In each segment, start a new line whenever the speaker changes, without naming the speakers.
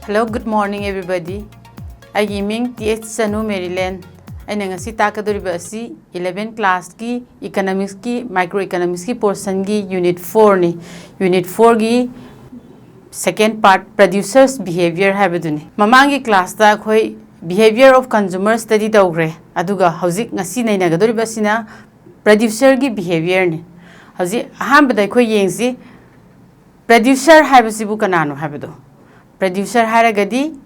Hello, good morning everybody. I am TH Sanu Maryland. I am ngasi takaduriba asi 11th class ki economics ki microeconomics ki portion ki unit 4 ni. Unit 4 ki second part producers behavior habaduni. Mamangi class ta khoi behavior of consumer study tawgre. Aduga hauzik ngasi nei nagaduriba sina producer ki behavior ni. Hauzik ahambada khoi yengsi producer habasibu kanano habado. Producer haragadi,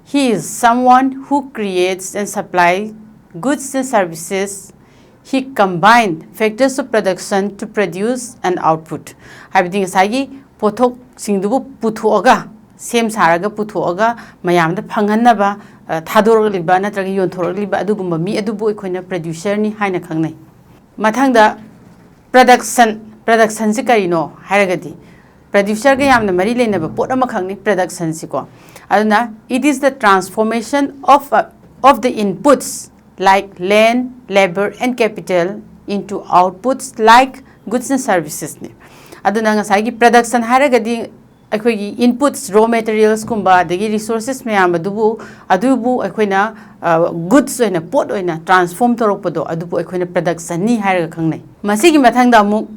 he is someone who creates and supplies goods and services. He combines factors of production to produce an output. Habidi ngasagi pothok singdubu puthoga same saraga puthoga mayamda phanghanaba thadorliba natraga yonthorliba adugumba mi adubu ekhona producer ni haina khangnai. Mathangda production se karino haragadi producer ga yamna mari lenaba pot ama khangni production siko aduna it is the transformation of the inputs like land, labor and capital into outputs like goods and services ni aduna ngasai production haragadi akhoi inputs raw materials kumba dagi resources mayam adubu akhoina goods oina pot oina transform torokpodo adubu akhoina production ni haraga khangnai masigi mathangda amu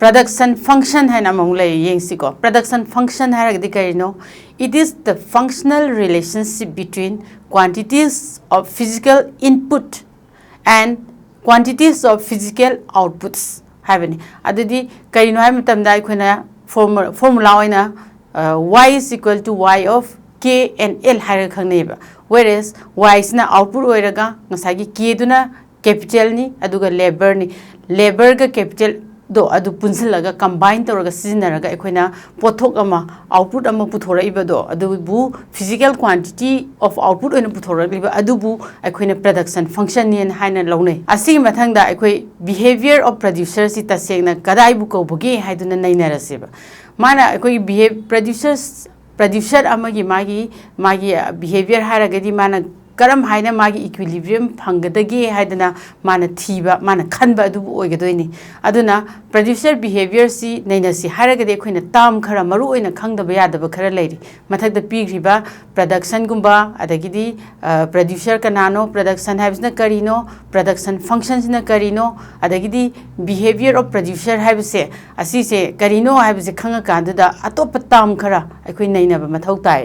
production function hai namong lay yengsiko production function haragdi karino it is the functional relationship between quantities of physical input and quantities of physical outputs haveni adidi karino hai matamda akhona formula oina y is equal to y of k and l haraga khangneba whereas y is na output oiraga ngasagi k duna capital ni aduga labor ga capital do adu punsilaga combine toraga sizinaraga ekhoina pothok ama output ama puthora ibado adu bu physical quantity of output oina puthora liba adu bu ekhoina production function ni haina launai asi mathangda ekhoi behavior of producers si tasengna kadai bu ko boge haiduna nainaraseba mana ekhoi producer amagi magi behavior haragadi mana karam haina magi equilibrium phangdagi haidana mana thiba mana khanba adu oigadoini aduna producer behavior si naina si haragade khoina tam khara maru oina khangdaba yadaba khara leiri mathakda pigriba production gumba adagidi producer kanano production habsna karino production functions na karino adagidi behavior of producer habse asise karino habse khanga kandada atop tam khara akhoi naina ba mathau tai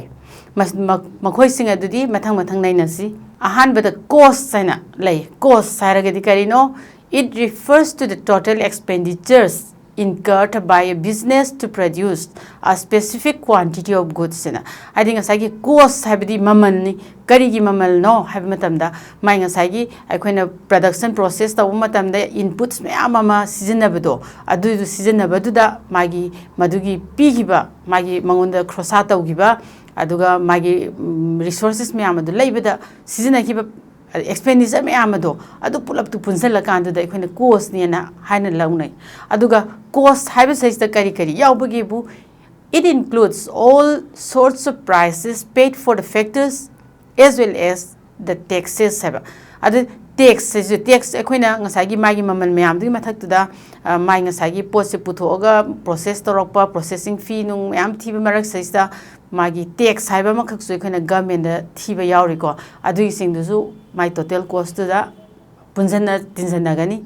makhoi sing adudi mathang naina si ahanbada cost saina lay cost saragadi karino it refers to the total expenditures incurred by a business to produce a specific quantity of goods na I think asagi cost habidi mamal ni karigi mamal no have matamda mai ngasagi aikoina production process ta matamda inputs mayam ama sizinabado adu sizinabadu da magi madugi pigiba magi mangonda crossa tawgiba aduga magi resources mayam adu leibada sizina kiba expenditure mayam adu pulap tu punsala kandu da ekhona cost ni na haina launai aduga cost haiba size da kari yaubagi bu it includes all sorts of prices paid for the factors as well as the taxes haiba adu tax ekhona ngasagi magi mamal mayam di mathak da mai ngasagi post puthoga process torokpa processing fee nung mayam thiba marak size da magi tax haiba makhak su ekhona government da thiba yauri ko adu ising du my total cost da punjana tinjana gani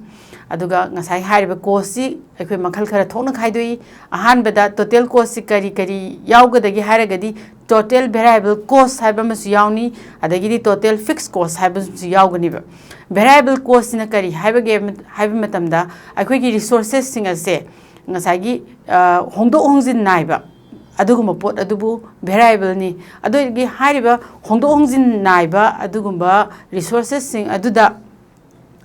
aduga ngasai hariba cost si ekhoi makhal khara thona khaidoi ahan bada total cost si kari yaugadagi haragadi total variable cost haiba masu yauni adagidi total fixed cost haiba su yaugani ba variable cost na kari haiba matamda ekhoi gi resources sing ase ngasagi hongjin naiba adugumba pot adubu variable ni adogi hariba hongjin naiba adugumba resources sing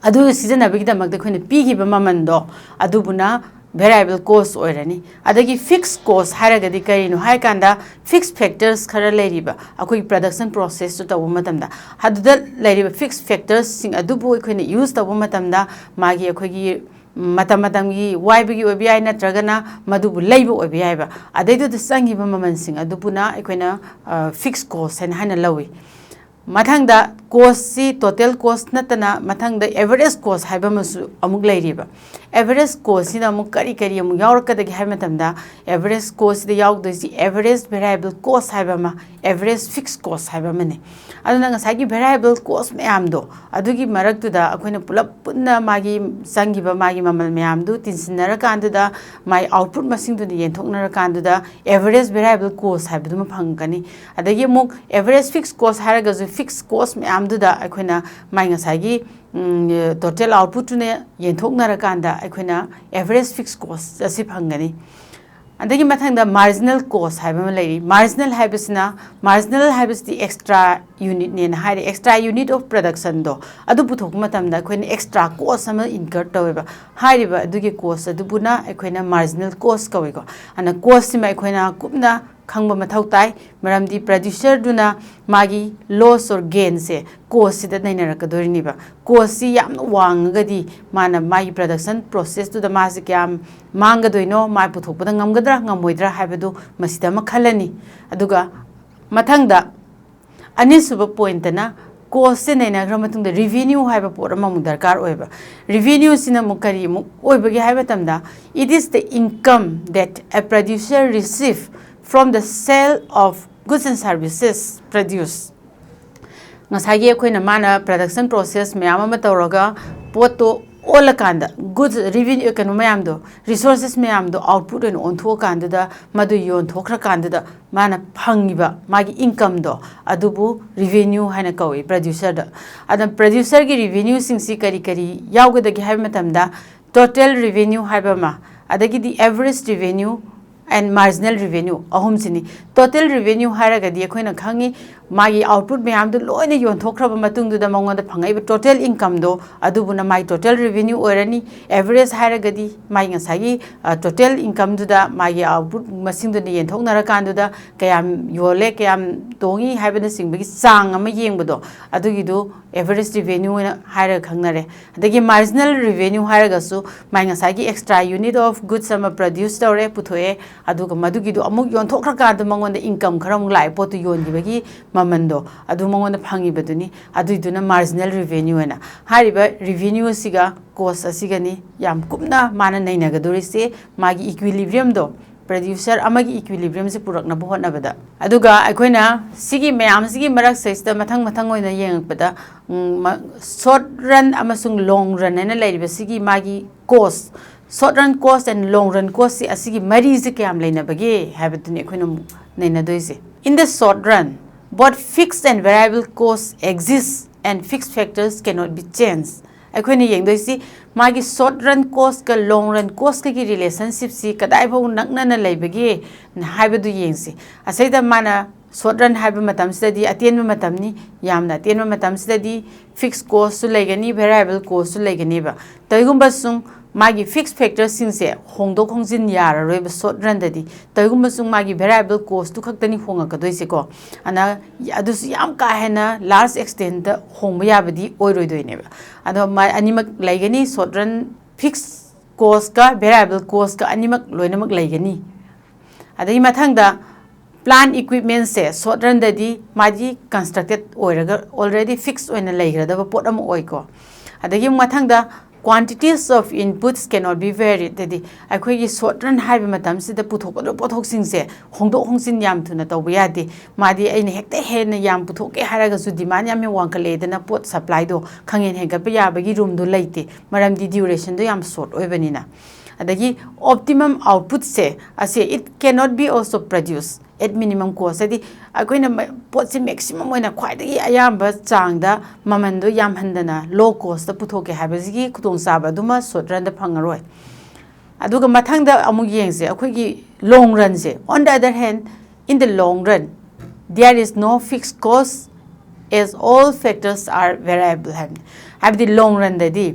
adu season abigida magda khoina pigiba mamando adubuna variable cost oirani adagi fixed cost haragadi karino haikanda fixed factors khara leiriba akoi production process to tawu matamda haduda leiriba fixed factors sing adubu khoina use tawu matamda magi akhogi matamgi waibagi obi ai natragana madubu leibu obi ai ba adaidu da sangiba maman sing adubuna khoina fixed cost and hana lawi mathangda cost si total cost natana mathang the average cost haibamasu amuk lairiba average cost sina amuk kari amuk yaurakadagi haimatamda average cost the yaudisi average variable cost haibama average fixed cost haibamane aduna ngasagi variable cost mayamdo adugi maraktuda akoina pulap punna magi sangiba magi mamal mayamdu tinsinara kanduda my output masingdu yenthoknara kanduda average variable cost haibaduma phangkani adagi amuk average fixed cost haragazu fixed cost mayamduda akoina mai ngasagi total output ne yenthoknara kanda akoina average fixed cost asi phangani adagi mathangda marginal cost haibama lairi marginal haibis the extra unit ne haire extra unit of production do adu puthok matamda akoina extra cost ama incur taweba hairiba adugi cost adubuna akoina marginal cost kawego ana cost sima akoina kupna khangba mathau tai maramdi producer duna magi loss or gain se cost sida nainara kadorni ba cost si yam wangagadi mana magi production process to the masi kyam mangadoino mai puthokpada ngamgadra ngamoidra haibadu masida makhalani aduga mathangda anisuba point na cost se naina gramatung the revenue haiba pora mamu darkar oiba revenue sina mukari mu oibagi haiba tamda it is the income that a producer receive from the sale of goods and services produced. Ngasagi akoina mana production process mayam ama tawraga poto olakanda goods revenue kanu mayamdo resources mayamdo output and ontho kanda madu yon thokra kanda mana phangiba magi income do adubu revenue haina kawi producer da adam producer gi revenue singsi kari yawgada gi haiba matamda total revenue haiba ma adagi the average revenue and marginal revenue ahum sini total revenue haragadi akoina khangi magi output mayam du loina yon thokraba matung du da mangonda phangai ba total income do adubuna mai total revenue orani average haragadi mai ngasagi total income du da magi output masing du yen thoknara kan du da kayam yole kayam tongi haibana singbagi sang ama yengbodo adugi du average revenue hara khangnare adagi marginal revenue haragasu mai ngasagi extra unit of goods ama produce tore puthoe aduga madugi du amuk yon thokra ka du mangonda income kharam lai potu yon gibagi mamando adu mangonda phangi baduni adu iduna marginal revenue na hariba revenue siga cost asigani yam kumna mana naina gadori se magi equilibrium do producer amagi equilibrium se purakna bohna bada aduga akoina sigi mayam sigi marak sesta mathang oina yengpada short run amasung long run na lairiba sigi magi cost short run cost and long run cost si asigi mari se kyam leina bage habituni akoina naina doise in the short run both fixed and variable costs exist and fixed factors cannot be changed. Akoina yengdoisi magi short run cost ka long run cost ki relationship si kadai bau nakna na laibage na haibadu yengsi asaida mana short run haiba matam sidadi atenba matamni yamna atenba matam sidadi fixed cost su laigani variable cost su laigani ba toigumba sung magi fixed factors singse hongdok hongjin yara roiba short run dadi toigumba sung magi variable cost tu khaktani honga kadoise ko ana adusu yam ka hena large extent da hongba yabadi oiroi doineba ado mai animak laigani short run fixed cost ka variable cost ka animak loinamak laigani adai mathangda plant equipment se short run dadi magi constructed oiraga already fixed oina laigrada pot am oiko adagi mathangda quantities of inputs cannot be varied dadi akhoi gi short run haiba matam sida puthokado pothok singse hongdok hongsin yam thuna tawba yade madi aina hekta hena yam puthoke haraga su demand yam wankale dana pot supply do khangen hega pa yabagi room do leite maramdi duration do yam short oibanina adagi optimum output se ase it cannot be also produced at minimum cost adi akoina pot se maximum oina khwaidagi ayamba changda mamando yam handana low cost da puthoke habagi khutong saba duma short run da phangaroi aduga mathangda amu yengse akoigi long run se on the other hand in the long run there is no fixed cost as all factors are variable have the long run dadi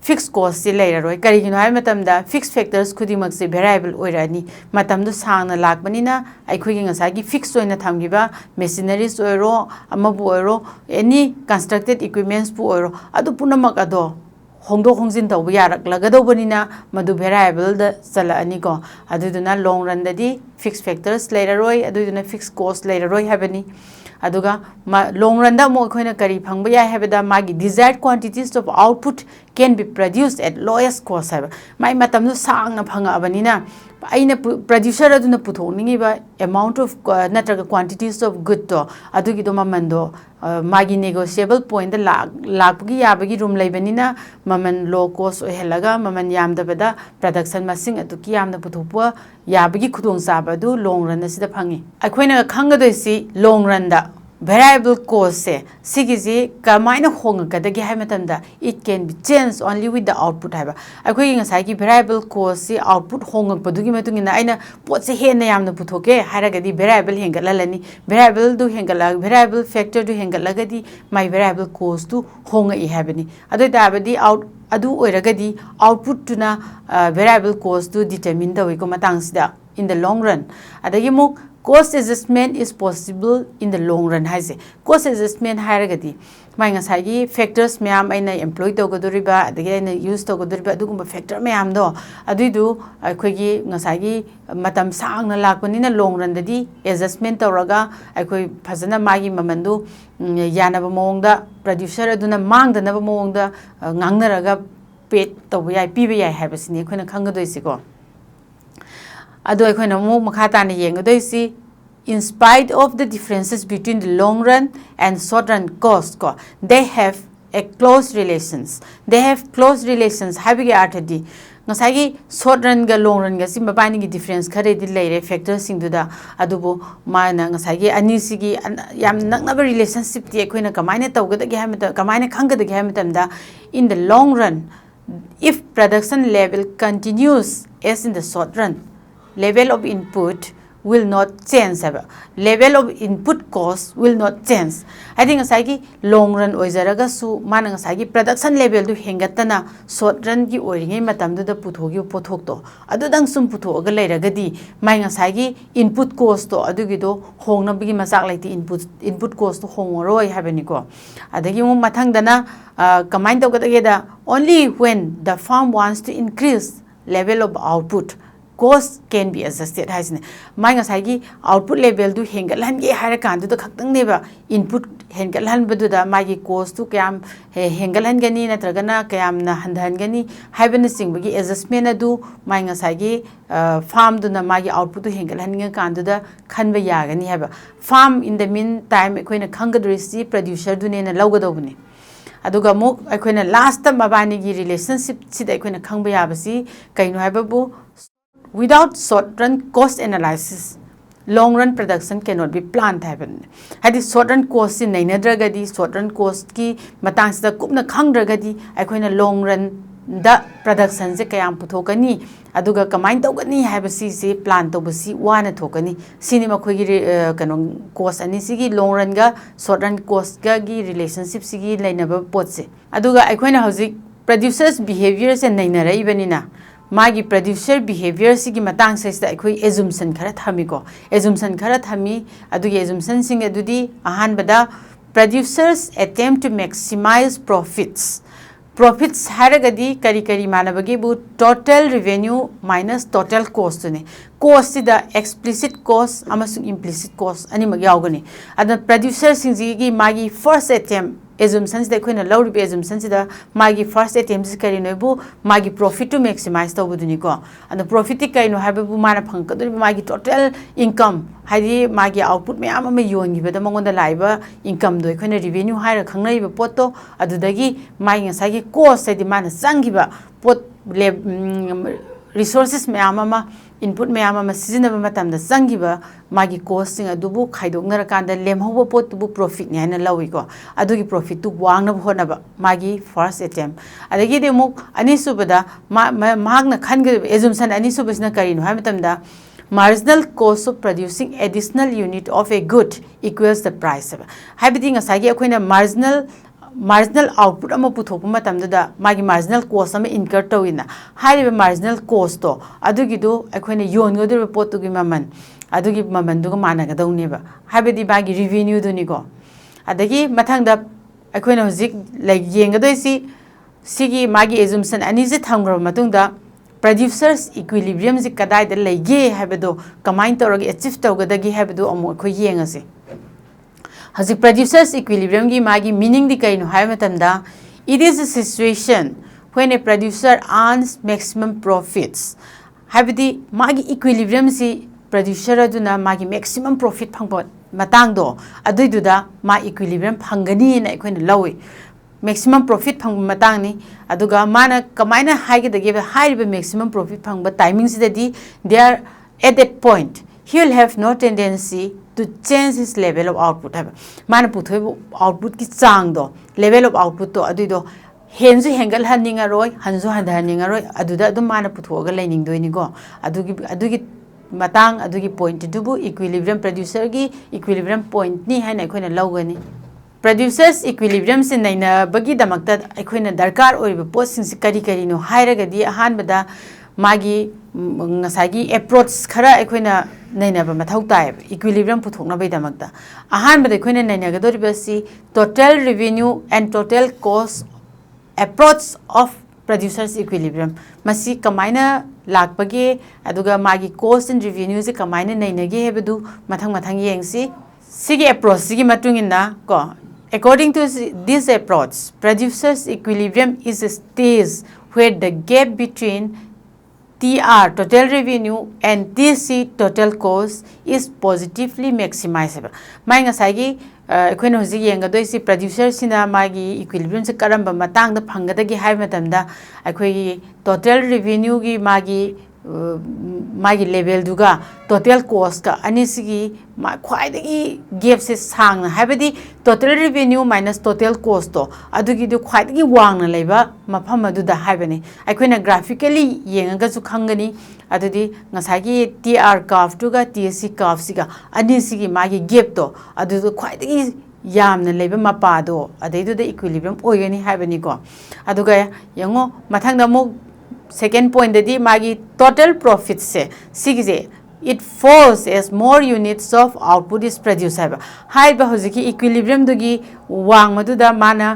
fixed cost si lairaroi karigino hai matamda fixed factors khudimak se variable oirani matamdu sangna lakbanina aikhoigi ngasagi fixed oina thamgiba machineries oiro amabu oiro any constructed equipments pu oiro adu punamak ado hongdok hongjin tawba yarak lagadobani madu variable da chala ani ko aduduna long run dadi fixed factors lairaroi aduduna fixed cost lairaroi habani aduga long run da mo khoina kari phangba yai habada magi desired quantities of output can be produced at lowest cost haba mai matam nu sang na phanga abanina aina producer aduna puthokningi ba amount of natraga quantities of good to adugi do mamando magi negotiable point da lakgi yabagi room leibanina maman low cost ohelaga maman yamdabada production masing atuki yamna puthopwa yabagi khudong sabadu long run asida phangi akoina khangadoisi long run da variable cost se sigisi kamaina hongakadagi haimatamda it can be changed only with the output haiba akoi ngasai gi variable cost se output hongakpadugi matungina aina potse hena yamna puthoke haragadi variable hengalalani variable du hengala variable factor du hengalagadi my variable cost tu hongai habani adu tabadi out adu oiragadi output tuna variable cost tu determine dawi ko matangsida in the long run adagi muk cost adjustment is possible in the long run haise cost adjustment hairagadi mai ngasai gi factors myam aina employ togodoriba adagi aina use togodoriba adugumba factor myam do aduidu akhoi gi ngasai gi matam sangna lakpanina long run dadi adjustment tawraga akhoi phajana magi mamandu yanaba mongda producer aduna mangdanaba mongda ngangnaraga pet tawba yai piba yai habasini akhoi na khangadoisi ko ado akhoi mo makhata na yengadoisi in spite of the differences between the long run and short run cost ko they have a close relations habigi arthadi ngasai gi short run ga long run ga sim bani gi difference khare di leire factors sing duda adubu mana ngasai gi ani sigi yam naknaba relationship ti akhoi na kamaina tawgada gi hamata kamaina khangada gi hamatamda in the long run if production level continues as in the short run level of input will not change level of input cost will not change I think asagi long run oizaraga su mana asagi production level du hengatana short run gi oringai matam du da puthogi pothok to adu dang sum puthoga leiragadi mai asagi input cost to adu gi do hongna bigi masak laiti input cost to hongoroi habani ko adagi mu mathang dana combine to ga only when the firm wants to increase level of output cost can be adjusted haisne mai ngasai gi output level du hengalhan ge haira kan du khaktang neba input hengalhan badu da mai gi cost tu kyam hengalhan gani natragana kyam na handhan gani haibana singbi gi adjustment adu mai ngasai gi farm du na mai gi output tu hengalhan ga kan du da khanba yagani haba farm in the mean time koina khangadrisi producer du ne na lawgadobni aduga muk akoina last time mabani gi relationship sida akoina khangba yabasi kaino haibabu without short run cost analysis long run production cannot be planned happen hadi short run cost in nainadragadi short run cost ki matang sida kupna khangdragadi akoina long run da production se kayam puthokani aduga kamain tawgani habasi se plan tawbasi wana thokani sini makhoi gi kano cost ani sigi long run ga short run cost ga gi relationship sigi lainaba pot se aduga akoina hoji producers behavior se nainarai banina magi producer behavior sigi matang saista akhoi assumption khara thami ko assumption khara thami adugi assumption sing adudi ahan bada producers attempt to maximize profits haragadi kari manabagi bu total revenue minus total cost ne cost the explicit cost amasung implicit cost ani mag yaugani adha producer singji gi magi first attempt assumptions de koina low be assumptions da magi first attempt kari no bu magi profit to maximize to buduni ko and the profit kai no have bu mana phangkadu magi total income haidi magi output me ama yongi beda mangonda laiba income do koina revenue haira khangnai ba poto adudagi magi ngasagi cost di mana sangiba pot resources me ama input me ama seasonable matam da sangiba magi cost sing adubu khaidoknara kanda lemhobo pot bu profit ne na lawi ko adugi profit tu wangna bhona ba magi first attempt adagi de muk ani subada magna khanga assumption ani subasna karino ha matam da marginal cost of producing additional unit of a good equals the price habidi ngasagi akoina marginal output ama puthokpa matamda da magi marginal cost ama incur tawina hariba marginal cost to adugi do akoina yongodir pot to gi maman adugi maman du mana ga dawni ba habidi bagi revenue do ni go adagi mathang da akoina hojik like yengadoisi sigi magi assumption ani je thamgra matung da producers equilibrium ji kadai da lege habedo kamain tawragi achieve tawgadagi habedo amu ko yengase Hazik producers equilibrium gi magi meaning di kaino hai matamda, it is a situation when a producer earns maximum profits. Habidi magi equilibrium si producer aduna magi maximum profit phangpa matang do adui duda ma equilibrium phangani na ekhoina lawi. Maximum profit phang matang ni aduga mana kamaina haige the give high maximum profit phang but timings that they are at that point he will have no tendency to change his level of output have mana putho output ki chang do level of output to adu do henju hengal haninga roi hanju handaninga roi aduda adum mana putho ga lening doini go adugi matang adugi point dubu equilibrium producer gi equilibrium point ni haina khoina lawgani. Producers equilibrium sin naina bagi damakta aikoina darkar oiba post sin kari kari no hairagadi ahan bada magi ngasagi approach khara aikoina naina ba mathau tai equilibrium puthokna bai damakta ahan bada aikoina naina gadori basi total revenue and total cost approach of producers equilibrium masi kamaina lakpage aduga magi cost and revenue se kamaina naina ge hebadu mathang yengsi sigi approach sigi matungina ko. According to this approach, producers equilibrium is a stage where the gap between TR total revenue and TC total cost is positively maximizable. Mai ngasai aikoina hoji yengadoi si producer sina magi equilibrium se karamba matang da phangadagi hai matamda aikoi total revenue gi magi level duga total cost ka anisigi khwaidagi gap se sangna habadi total revenue minus total cost to adugi du khwaidagi wangna leiba mafam adu da habani aikoina graphically yengaga su khangani adudi ngasagi TR curve duga TC curve siga anisigi magi gap to adu khwaidagi yamna leiba mapa do adaidu da equilibrium oigani habani ko aduga yango mathangda mu second point dadi magi total profit se sigise it falls as more units of output is produced hai ba hojiki equilibrium dugi wang madu da mana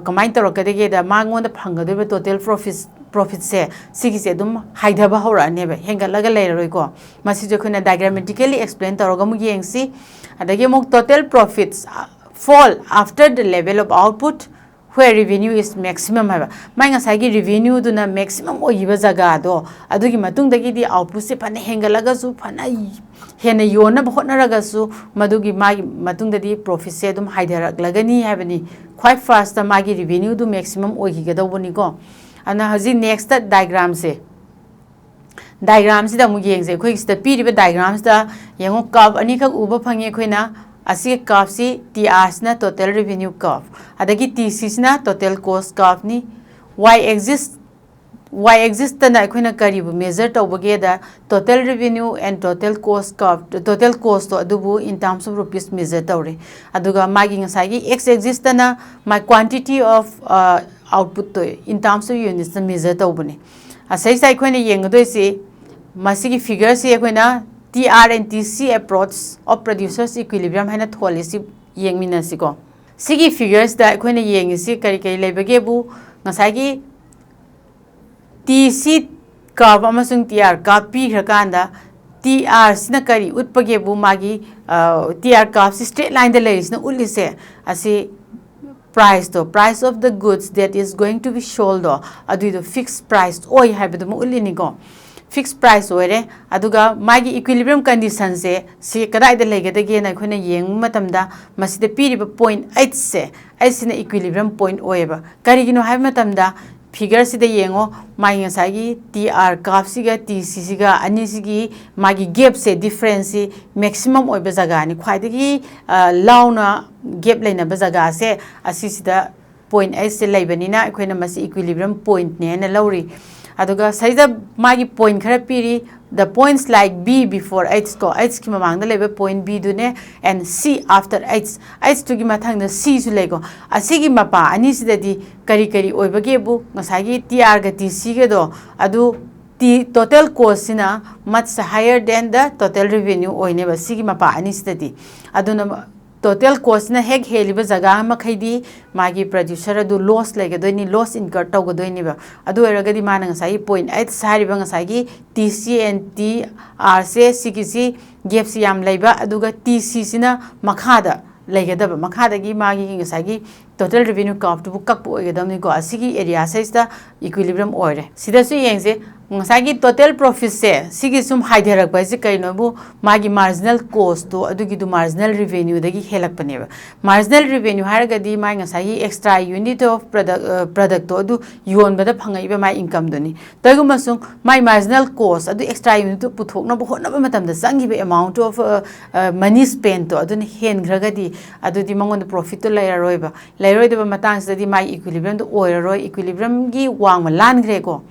kamai torokadege da mangon da phangado ba total profit se sigise dum haida ba hora ne ba hengalaga leiroi ko masi jokhina diagrammatically explain toroga mu yengsi adage muk total profits fall after the level of output where revenue is maximum haba mai ngasagi revenue duna maximum oiba jaga do adugi matung dagi di output se phane hengalaga su phana hena yona bhotnaraga su madugi magi matung dadi profit se dum haidarak lagani habani quite fast magi revenue du maximum oigi ga dawoni go ana haji next diagram se da mu yengse khoi sta pi riba diagrams da yengo curve ani khak uba phange khoina asi curve si TR na total revenue curve adagi TC na total cost curve ni y axis na khoina karibu measure tawbage da total revenue and total cost curve total cost to adubu in terms of rupees measure tawre aduga magi ngasagi x axis na my quantity of output to in terms of units measure tawbani asai sai khoina yengadoi si masigi figure si khoina TR and TC approach of producers equilibrium haina tholisi yengmina siko sigi figures da khoina yengisi kari lebage bu ngasagi TC curve amasung TR curve pi khakanda TR sina kari utpage bu magi TR curve straight line da leisna ulise asi price of the goods that is going to be sold adu the fixed price oi habadu mu ulini go fixed price oire aduga magi equilibrium condition se kadai da legedage na khona yeng matamda masida piriba point 8 se aisina equilibrium point oeba karigino hai matamda figure sida yengo mai ngasagi TR curve siga TC siga ani sigi magi gap se difference maximum oiba jaga ni khwaidagi launa gap leina ba jaga se asisida point 8 se leibanina khoina masi equilibrium point ne na lauri aduga saida magi point khara piri the points like B before H ko H ki mamang da lebe point B dune and C after H to gi mathang da C su lego asigi mapa ani sidadi kari oibage bu ngasagi TR ga TC ga do adu the total cost sina much higher than the total revenue oine ba sigi mapa ani sidadi aduna total cost na hek heliba jaga ma khaidi magi producer adu loss legadoini loss incur tawgadoini ba adu eragadi mana ngasai point 8 sari ba ngasai gi TC and TR se sigisi gap si yam leiba aduga TC sina makhada लेगदब मखादगी मागी ngasagi total revenue curve tu kak po gedamni ko asigi area size da equilibrium oire sida su yengse ngasagi total profit se sigi sum haiderak ba si kaino bu magi marginal cost to adugi du marginal revenue dagi helak paneba marginal revenue haragadi mai ngasagi extra unit of product to adu yon bada phangai ba mai income doni taguma sung mai marginal cost adu extra unit to puthokna bu hotna ba matam da sangi ba amount of money spent to adu hen gragadi adu di mangon profit to lairoi ba lairoi de ba matang sa di mai equilibrium to oiroi equilibrium gi wang ma lan gre ko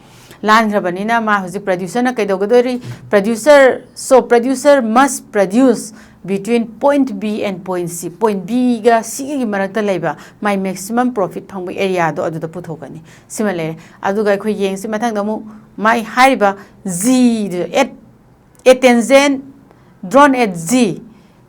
lan grabanina ma hoji producer na kaidogodori producer must produce between point B and point C point B ga C gi marakta leiba my maximum profit phangbu area do adu da puthokani similarly adu ga khoi yeng si mathang da mu my haiba Z at tangent drawn at Z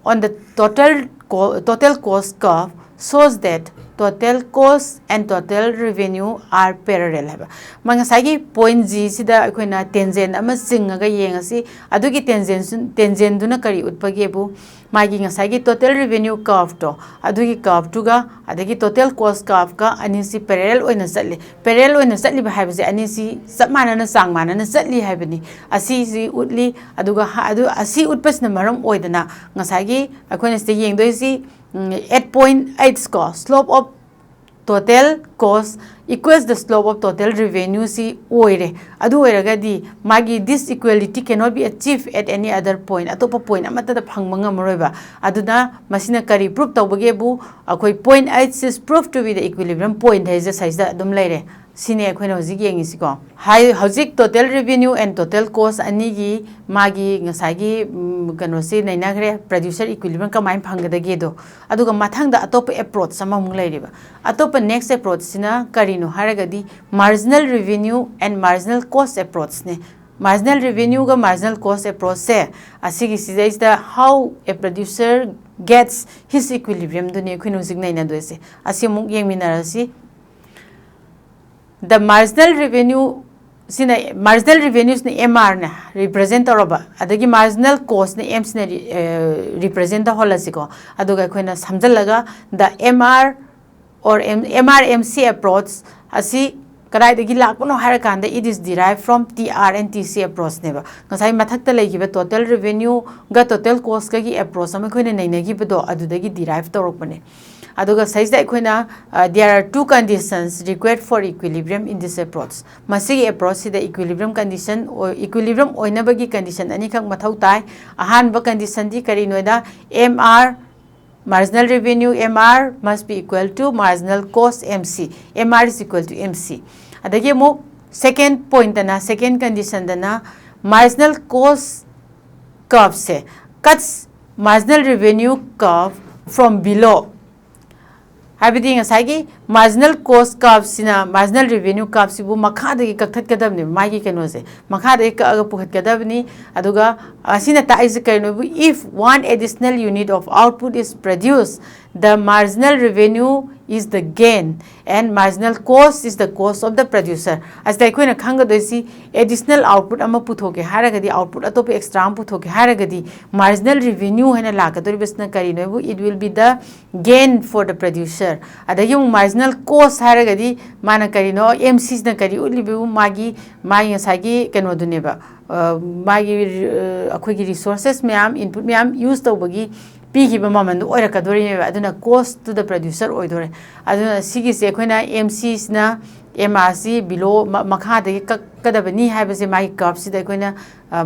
on the total cost curve shows that total cost and total revenue are parallel haba mangasagi point G sida akoina tangent ama singaga yengasi adugi tangent duna kari utpage bu magi ngasagi total revenue curve to adugi curve tuga adagi total cost curve ka anisi parallel oina satli ba haibase anisi samana na sangmana na satli haibani asi utli aduga adu asi utpasna maram oidana ngasagi akoina ste yengdoisi 8.8 score slope of total cost equals the slope of total revenue si oire adu oiragadi magi this equality cannot be achieved at any other point atopa point amata da phangmanga maroiba aduna masina kari proof tawbage bu akoi 0.8 is proved to be the equilibrium point hai size da dum leire sine akoina hojik yengisi ko hojik total revenue and total cost ani gi magi ngasagi kano se naina gre producer equilibrium ka main phanggadage do aduga mathang da atop approach sama mung leiriba atop next approach sina karino haragadi marginal revenue and marginal cost approach ne marginal revenue ga marginal cost approach se asigi is the how a producer gets his equilibrium do ne khinu sig naina do se asimuk yengminarasi the marginal revenue sina marginal revenues ne MR na represent oroba adagi marginal cost ne M sina represent the whole asiko aduga khoina samjalaga the MR or MRMC approach asi karai dagi lakpono harakanda it is derived from TR and TC approach neba ngasai mathakta leigiba total revenue ga total cost ga gi approach am khoina nainagi bedo adudagi derive torokpane aduga size da khoina there are two conditions required for equilibrium in this approach masigi approach the equilibrium condition or equilibrium oinabagi condition ani khak mathau tai ahan ba condition di kari noida MR marginal revenue MR must be equal to marginal cost MC MR is equal to MC adagi mo second point na second condition dana marginal cost curve se cuts marginal revenue curve from below habidi ngasagi marginal cost curve sina marginal revenue curve sibu makha da kaktat kadabni magi keno se makha da ka aga puhat kadabni aduga asina ta is kaino if one additional unit of output is produced the marginal revenue is the gain and marginal cost is the cost of the producer as the koina khanga doisi additional output ama puthoke haragadi output atop extra am puthoke haragadi marginal revenue hena lakadori besna kari no it will be the gain for the producer adagi marginal cost haragadi mana kari no MCs na kari ulibu magi ngasagi keno duneba magi akoi gi resources meam input meam use tawbagi pigiba maman do oira kadori aduna cost to the producer oidore aduna sigi se khoina MCs na MRC below makha de kadabani haibase mai curve sida khoina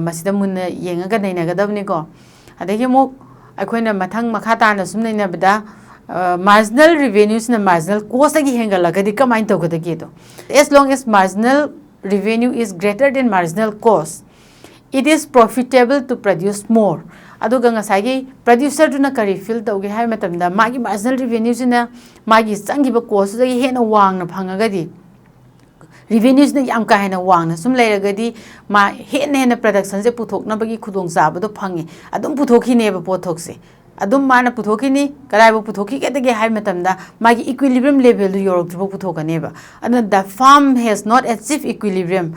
masida mun yenga naina gadabni ko adagi mo khoina mathang makha ta na sum naina bada marginal revenues na marginal cost agi hengala gadi kamain to gadagi do as long as marginal revenue is greater than marginal cost it is profitable to produce more aduga ngasagi producer duna kari feel tawge hai matamda magi marginal revenue sina magi changiba cost da hena wangna phangagadi revenues na yam ka hena wangna sum leiragadi ma hena production se puthokna bagi khudong jaba do phangi adum puthoki ne ba pothok se adum mana puthoki ni karai ba puthoki ke de hai matamda magi equilibrium level du yorok bu puthokane ba and the farm has not achieved equilibrium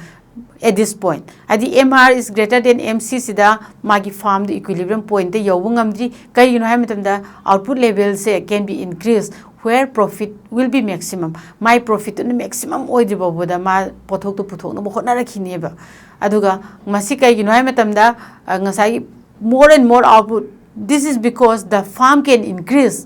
at this point. Adi MR is greater than MC sida magi farm the equilibrium point the yobungamdri kai you know the output level say can be increased where profit will be maximum. My profit to maximum oidibo boda ma pothok to puthok no hotna rakhineba. Aduga masika you know the ngasai more and more output. This is because the farm can increase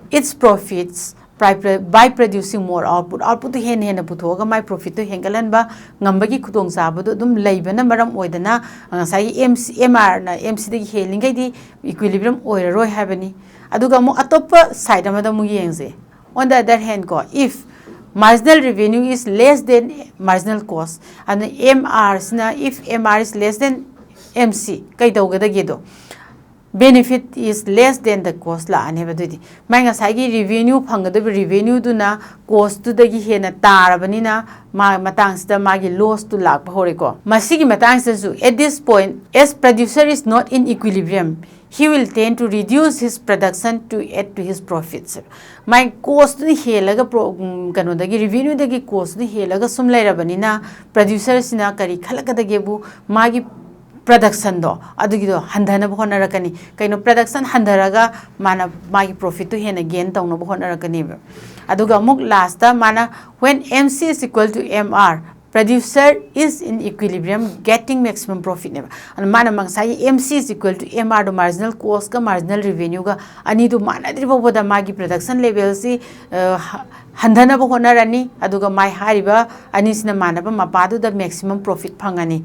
its profits by producing more output. Output to hen puthoga my profit to hengalan ba ngambagi kutong sabado dum laibana maram oidana ngasai MR na MC the healing di equilibrium oiroi habani. Aduga mo atopa side amada mu yengse. On the other hand ko if marginal revenue is less than marginal cost and MR sina if MR is less than MC kai dawgada gedo benefit is less than the cost la ane badudi manga sagi revenue phangada revenue du na cost tu dagi hena tarabani na ma matang sida magi loss tu lak hore ko masigi matang su at this point as producer is not in equilibrium he will tend to reduce his production to add to his profits my cost ni helaga kano dagi revenue dagi cost ni helaga sum lairabani na producer sina kari khalaka dagi bu magi production do adugido handana bhona rakani kaino production handaraga mana magi profit to hena gain tawno bhona rakani aduga muk last ta mana when MC is equal to MR producer is in equilibrium getting maximum profit neba and mana mangsai MC is equal to MR do marginal cost ka marginal revenue ga ani do mana dribo boda magi production level si handana bhona rani aduga mai hariba ani sina mana ba mapadu da maximum profit phangani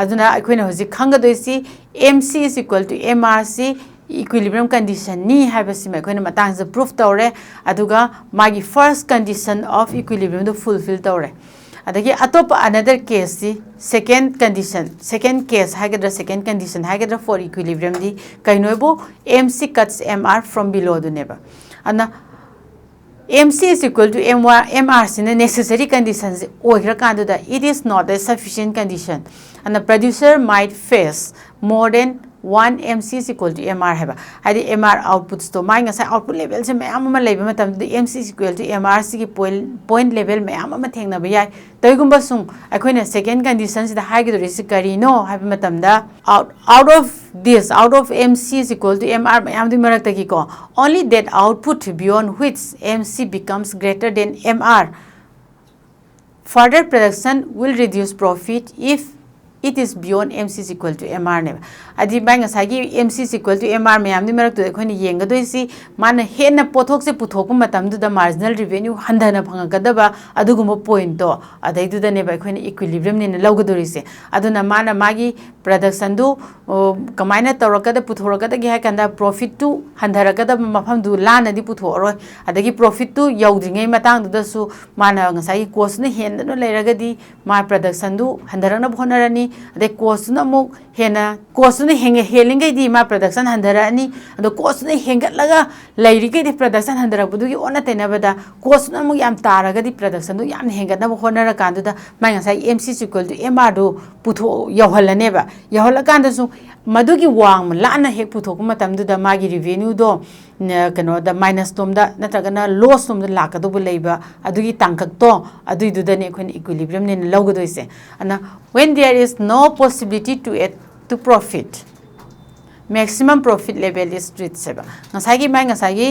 aduna akoina hoji khangadoisi MC is equal to MRC equilibrium condition ni habasi ma akoina matang se proof tawre aduga magi first condition of equilibrium do fulfill tawre adagi atop another case si second case hagadra second condition hagadra for equilibrium di kainoibo MC cuts MR from below do neba ana MC is equal to MR in the necessary conditions. It is not a sufficient condition, and the producer might face more than one MC is equal to MR. Have the MR outputs to my output level. So, the MC is equal to MR point level. Me amma thing na biyai. Tayugumba sung. Akoina second conditions the high risk no have matamda out of MC is equal to MR. Me am the marataki ko only that output beyond which MC becomes greater than MR. Further production will reduce profit if it is beyond MC is equal to MR ne adi bang sagi MC is equal to MR me am ni marak to ekhoni yenga do isi man hena pothok se puthok matam du the marginal revenue handana phanga gadaba adugum point to adai du da ne ba ekhoni equilibrium ne lawgadori se aduna mana magi production du kamaina tawraka da puthoraka da gi ha kanda profit tu handaraka da mafam du lana di puthoroi adagi profit tu yaudringai matang du da su mana ngasai cost ne hen no leiraga di ma production du handarana bhonarani the cost na mo hena cost na helingai di ma production handarani the cost na hengatlaga lairigai di production handara budugi ona tenabada cost na mo yam taraga di production do yam hengatna bo honara kandu da ma ngasai MC is equal to MR do putho yawhalane ba yawhala kandu su madugi wang lana hek putho kuma tamdu da magi revenue do kano da minus tom da natragana loss tom da lakado bu leiba adugi tangkak to adui du da ne khon equilibrium ne lawgado ise ana when there is no possibility to add to profit maximum profit level is reached seba ngasagi mai ngasagi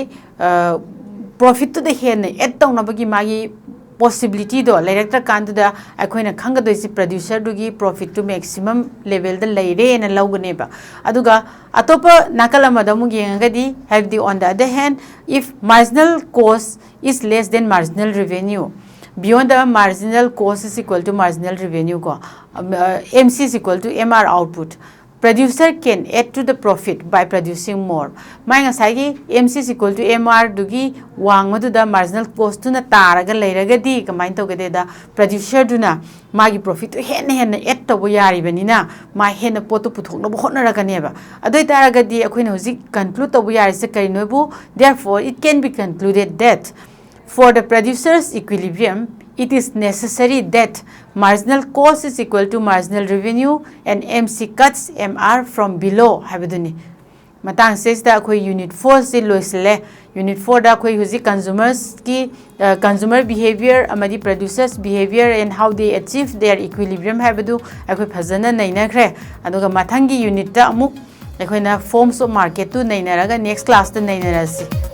profit to the hen add tawna bagi magi possibility do director kandu da akoina khanga do isi producer dugi profit to maximum level da leire na lawgane ba aduga atopa nakalama da mu gengadi have the on the other hand if marginal cost is less than marginal revenue beyond the marginal cost is equal to marginal revenue ko MC is equal to MR output producer can add to the profit by producing more mai ngasai MC is equal to MR dugi wang madu da marginal cost tu na taraga leiraga di kamain to gade da producer duna magi profit hen add to bo yari banina ma hen potu puthok no hotna raga neba adoi taraga di akoina hoji conclude to bo yari se kari nobu therefore it can be concluded that for the producer's equilibrium it is necessary that marginal cost is equal to marginal revenue and MC cuts MR from below habiduni matang sexta akhoi unit 4 si loisle unit 4 da akhoi huji consumers ki consumer behavior amadi producers behavior and how they achieve their equilibrium habadu akhoi phajana naina khre aduga mathangi unit da amuk akhoi na forms of market tu naina raga next class ta naina rasi